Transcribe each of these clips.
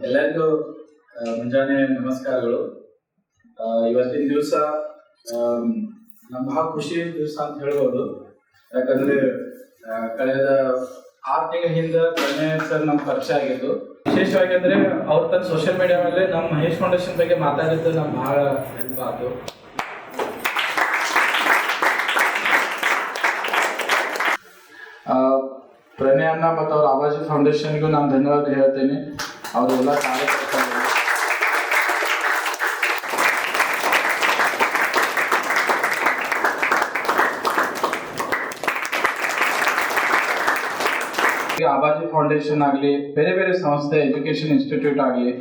ಎಲ್ಲರಿಗೂ ಮುಂಜಾನೆ ನಮಸ್ಕಾರಗಳು. ಇವತ್ತಿನ ದಿವಸ ನಮ್ಗೆ ಬಹಳ ಖುಷಿ ದಿವಸ ಅಂತ ಹೇಳ್ಬೋದು. ಯಾಕಂದ್ರೆ ಕಳೆದ 6 ತಿಂಗಳ ಹಿಂದೆ ಪ್ರಣಯ್ ಸರ್ ನಮ್ಗೆ ಪರಿಚಯ ಆಗಿತ್ತು. ವಿಶೇಷವಾಗಿ ಅಂದ್ರೆ ಅವ್ರ ತನ್ನ ಸೋಷಿಯಲ್ ಮೀಡಿಯಾ ಮೇಲೆ ನಮ್ಮ ಮಹೇಶ್ ಫೌಂಡೇಶನ್ ಬಗ್ಗೆ ಮಾತಾಡಿದ್ದು ನಮ್ಗೆ ಬಹಳ ಹೆಲ್ಪ್ ಆಯ್ತು. ಪ್ರಣಯ್ ಅಣ್ಣ ಮತ್ತು ಅವ್ರ ಆವಾಜ್ ಫೌಂಡೇಶನ್ಗೂ ನಾನು ಧನ್ಯವಾದ ಹೇಳ್ತೇನೆ. ಅವರೆಲ್ಲ ಕಾರ್ಯಕರ್ತರು ಆವಾಜಿ ಫೌಂಡೇಶನ್ ಆಗಲಿ, ಬೇರೆ ಬೇರೆ ಸಂಸ್ಥೆ, ಎಜುಕೇಶನ್ ಇನ್ಸ್ಟಿಟ್ಯೂಟ್ ಆಗಲಿ,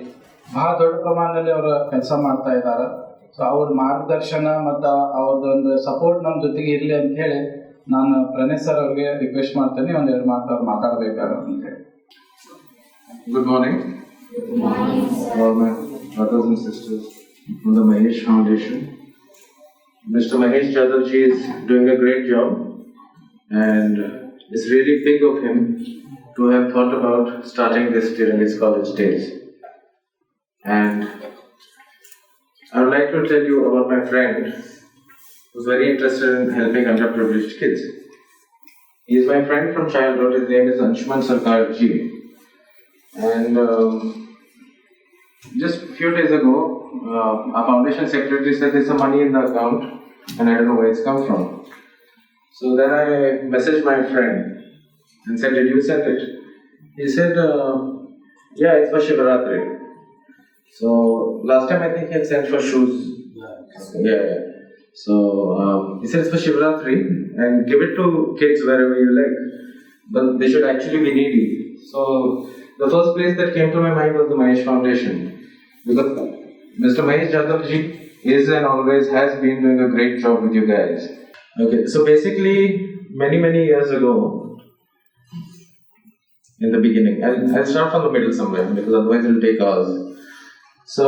ಬಹಳ ದೊಡ್ಡ ಪ್ರಮಾಣದಲ್ಲಿ ಅವರು ಕೆಲಸ ಮಾಡ್ತಾ ಇದ್ದಾರೆ. ಸೊ ಅವ್ರ ಮಾರ್ಗದರ್ಶನ ಮತ್ತು ಅವ್ರದ್ದೊಂದು ಸಪೋರ್ಟ್ ನಮ್ಮ ಜೊತೆಗೆ ಇರಲಿ ಅಂತ ಹೇಳಿ ನಾನು ಪ್ರಣಯ್ ಸರ್ ಅವ್ರಿಗೆ ರಿಕ್ವೆಸ್ಟ್ ಮಾಡ್ತೇನೆ, ಒಂದೆರಡು ಮಾತು ಅವ್ರು ಮಾತಾಡಬೇಕಾದ್ರೆ ಅಂತ ಹೇಳಿ. Good morning. All my brothers and sisters from the Mahesh Foundation. Mr. Mahesh Jadavji is doing a great job, and it's really big of him to have thought about starting this during his college days. And I would like to tell you about my friend who's very interested in helping underprivileged kids. He is my friend from childhood. His name is Anshuman Sarkar Ji. And just a few days ago, our foundation secretary said there's some money in the account and I don't know where it's come from. So then I messaged my friend and said, did you send it? He said, yeah, it's for Shivaratri. So last time I think he had sent for shoes. Yeah. So he said it's for Shivaratri and give it to kids wherever you like. But they should actually be needy. So the first place that came to my mind was the Mahesh Foundation, because Mr. Mahesh Jadavji is and always has been doing a great job with you guys. Okay, so basically many years ago, in the beginning, I'll start from the middle somewhere because otherwise it will take hours. So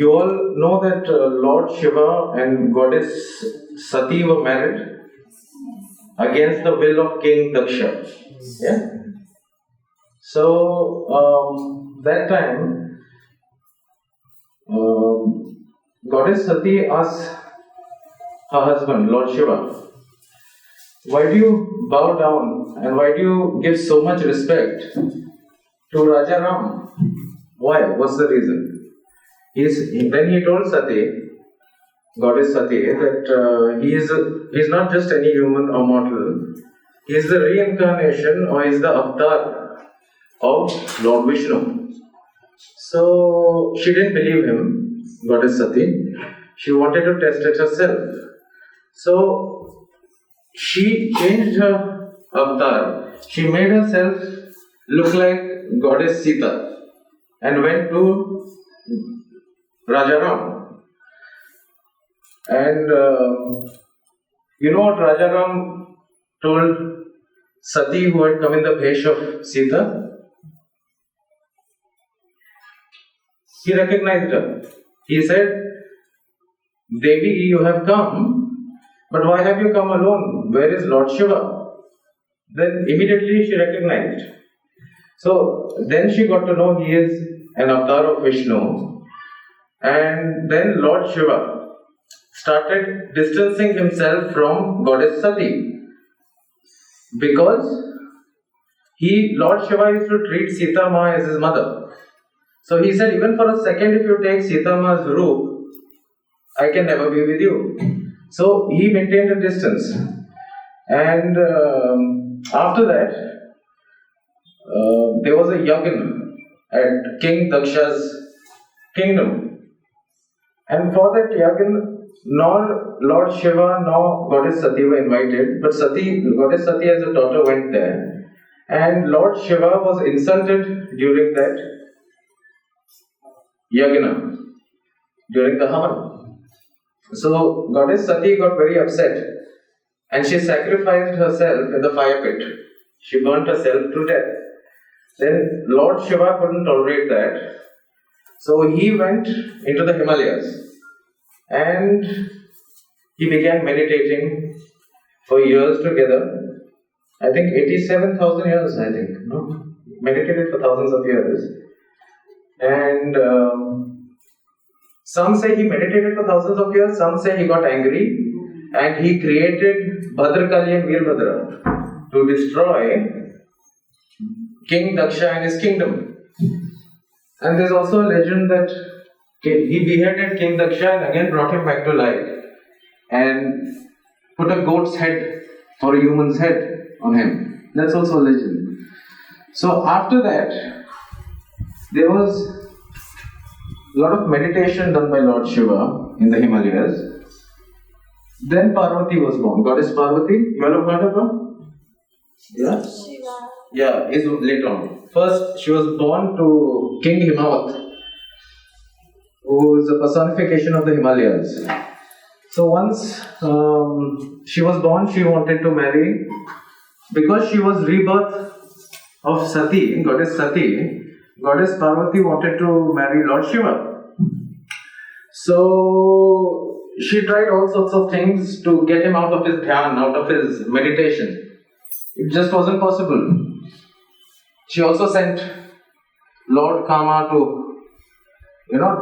you all know that Lord Shiva and Goddess Sati were married against the will of King Daksha. Yeah. So that time, Goddess Sati asked her husband, Lord Shiva, why do you bow down and why do you give so much respect to Raja Ram? Why? What's the reason? Then he told Sati, Goddess Sati, that he is not just any human or mortal. He is the reincarnation, or he is the avatar of Lord Vishnu. So she didn't believe him, Goddess Sati. She wanted to test it herself. So she changed her avatar. She made herself look like Goddess Sita and went to Rajaram. And you know what Rajaram told Sati, who had come in the vesh of Sita? He recognized her. He said, Devi, you have come, but why have you come alone? Where is Lord Shiva? Then immediately she recognized. So then she got to know he is an avatar of Vishnu. And then Lord Shiva started distancing himself from Goddess Sati, because Lord Shiva used to treat Sita Ma as his mother. So he said, even for a second, if you take Sita Ma's roop, I can never be with you. So he maintained a distance. And after that, there was a yagna at King Daksha's kingdom. And for that yagna, nor Lord Shiva nor Goddess Sati were invited, but Goddess Sati as a daughter went there. And Lord Shiva was insulted during that yagna, during the havan. So Goddess Sati got very upset and she sacrificed herself in the fire pit. She burnt herself to death. Then Lord Shiva couldn't tolerate that. So he went into the Himalayas and he began meditating for years together. I think 87,000 years, no? meditated for thousands of years. And some say he meditated for thousands of years, some say he got angry and he created Bhadrakali and Veerbhadra to destroy King Daksha and his kingdom. And there's also a legend that he beheaded King Daksha and again brought him back to life and put a goat's head for a human's head on him. That's also a legend. So after that, there was a lot of meditation done by Lord Shiva in the Himalayas. Then Parvati was born. Goddess Parvati, you all have heard of her? Yeah? Yeah, is later on. First, she was born to King Himawat, who is a personification of the Himalayas. So once she was born, she wanted to marry. Because she was rebirth of Sati, Goddess Sati, Goddess Parvati wanted to marry Lord Shiva. So she tried all sorts of things to get him out of his dhyan, out of his meditation. It just wasn't possible. She also sent Lord Kama to,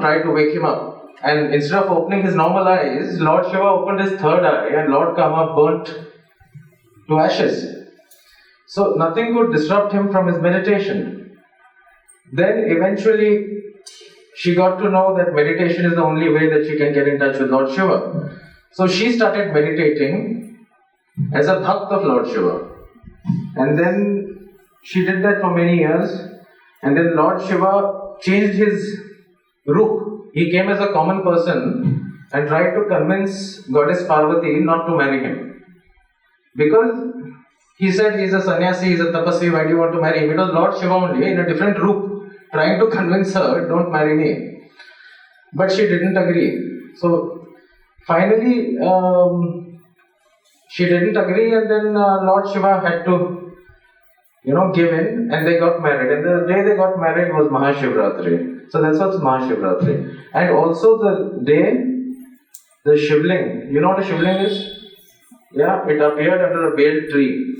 try to wake him up. And instead of opening his normal eyes, Lord Shiva opened his third eye and Lord Kama burnt to ashes. So nothing could disrupt him from his meditation. Then eventually she got to know that meditation is the only way that she can get in touch with Lord Shiva. So she started meditating as a bhakt of Lord Shiva. And then she did that for many years. And then Lord Shiva changed his roop. He came as a common person and tried to convince Goddess Parvati not to marry him. Because he said he's a sannyasi, he's a tapasvi, why do you want to marry him? It was Lord Shiva only in a different roop trying to convince her, don't marry me. But she didn't agree. So finally she didn't agree and then Lord Shiva had to give in and they got married. And the day they got married was Mahashivratri. So that's what's Mahashivratri. And also the day the Shivling, you know what a Shivling is? Yeah, it appeared under a bale tree.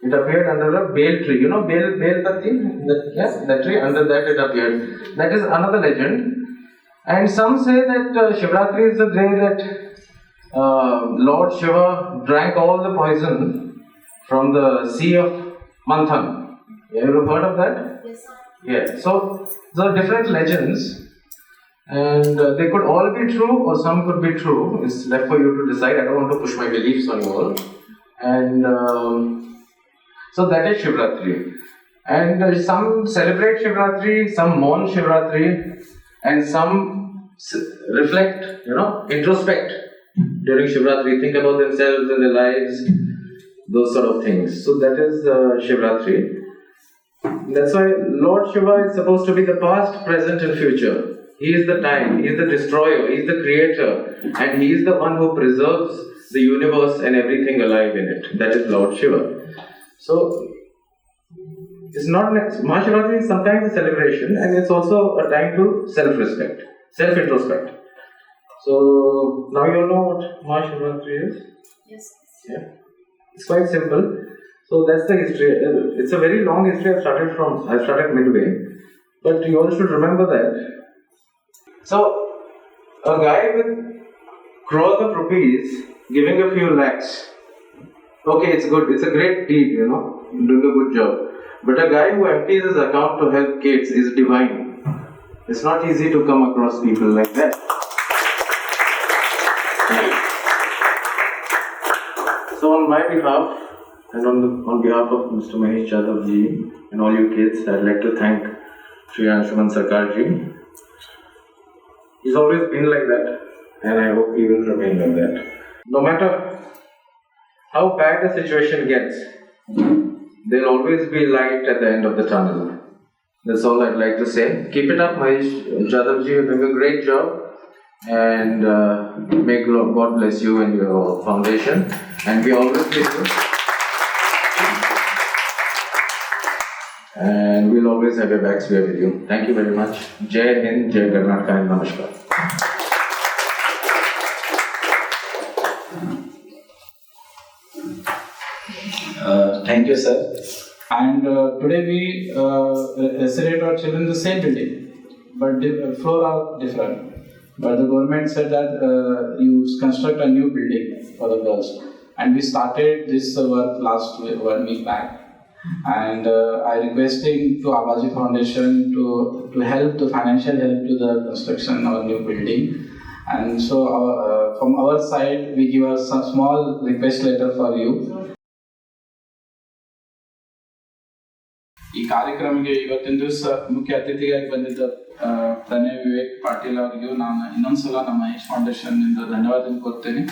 It appeared under a bale tree. You know bale patti? Yes, that tree, under that it appeared. That is another legend. And some say that Shivratri is the day that Lord Shiva drank all the poison from the sea of Manthan. Have you heard of that? Yes. Yeah. So there are different legends. And they could all be true or some could be true. It's left for you to decide. I don't want to push my beliefs on you all. And so that is Shivratri. And some celebrate Shivratri, some mourn Shivratri, and some reflect, introspect during Shivratri, think about themselves and their lives, those sort of things. So that is Shivratri. That's why Lord Shiva is supposed to be the past, present and future. He is the time, He is the destroyer, He is the creator, and He is the one who preserves the universe and everything alive in it. That is Lord Shiva. So, it's not Mahashivratri is sometimes a celebration and it's also a time to self-respect, self-introspect. So, now you all know what Mahashivratri is? Yes. Yeah. It's quite simple. So, that's the history. It's a very long history. I started midway. But you all should remember that. So, a guy with crores of rupees giving a few lakhs. Okay, it's good. It's a great deed, doing a good job. But a guy who empties his account to help kids is divine. It's not easy to come across people like that. So on my behalf and on behalf of Mr. Mahesh Yadav ji and all you kids, I'd like to thank Shri Anshuman Sarkar ji. He's always been like that and I hope he will remain like that. No matter how bad the situation gets, there'll always be light at the end of the tunnel. That's all I'd like to say. Keep it up, Mahesh Yadav ji, you're doing a great job. And may God bless you and your foundation. And we always with you. And we'll always have your backs here with you. Thank you very much. Jai Hind, Jai Karnataka and Namaskar. Thank you, sir. And today we resident our children in the same building, but the floor are different. But the government said that you construct a new building for the girls, and we started this work last 1 week back. And I requesting to Abaji Foundation to help the financial help to the construction of a new building. And so from our side we give a small request letter for you. ಈ ಕಾರ್ಯಕ್ರಮಕ್ಕೆ ಇವತ್ತಿನ ದಿವಸ ಮುಖ್ಯ ಅತಿಥಿಯಾಗಿ ಬಂದಿದ್ದ ಪ್ರಣಯ್ ವಿವೇಕ್ ಪಾಟೀಲ್ ಅವರಿಗೂ ನಾನು ಇನ್ನೊಂದ್ಸಲ ನಮ್ಮ ಮಹೇಶ್ ಫೌಂಡೇಶನ್ ಇಂದ ಧನ್ಯವಾದ ಕೊಡ್ತೇನೆ.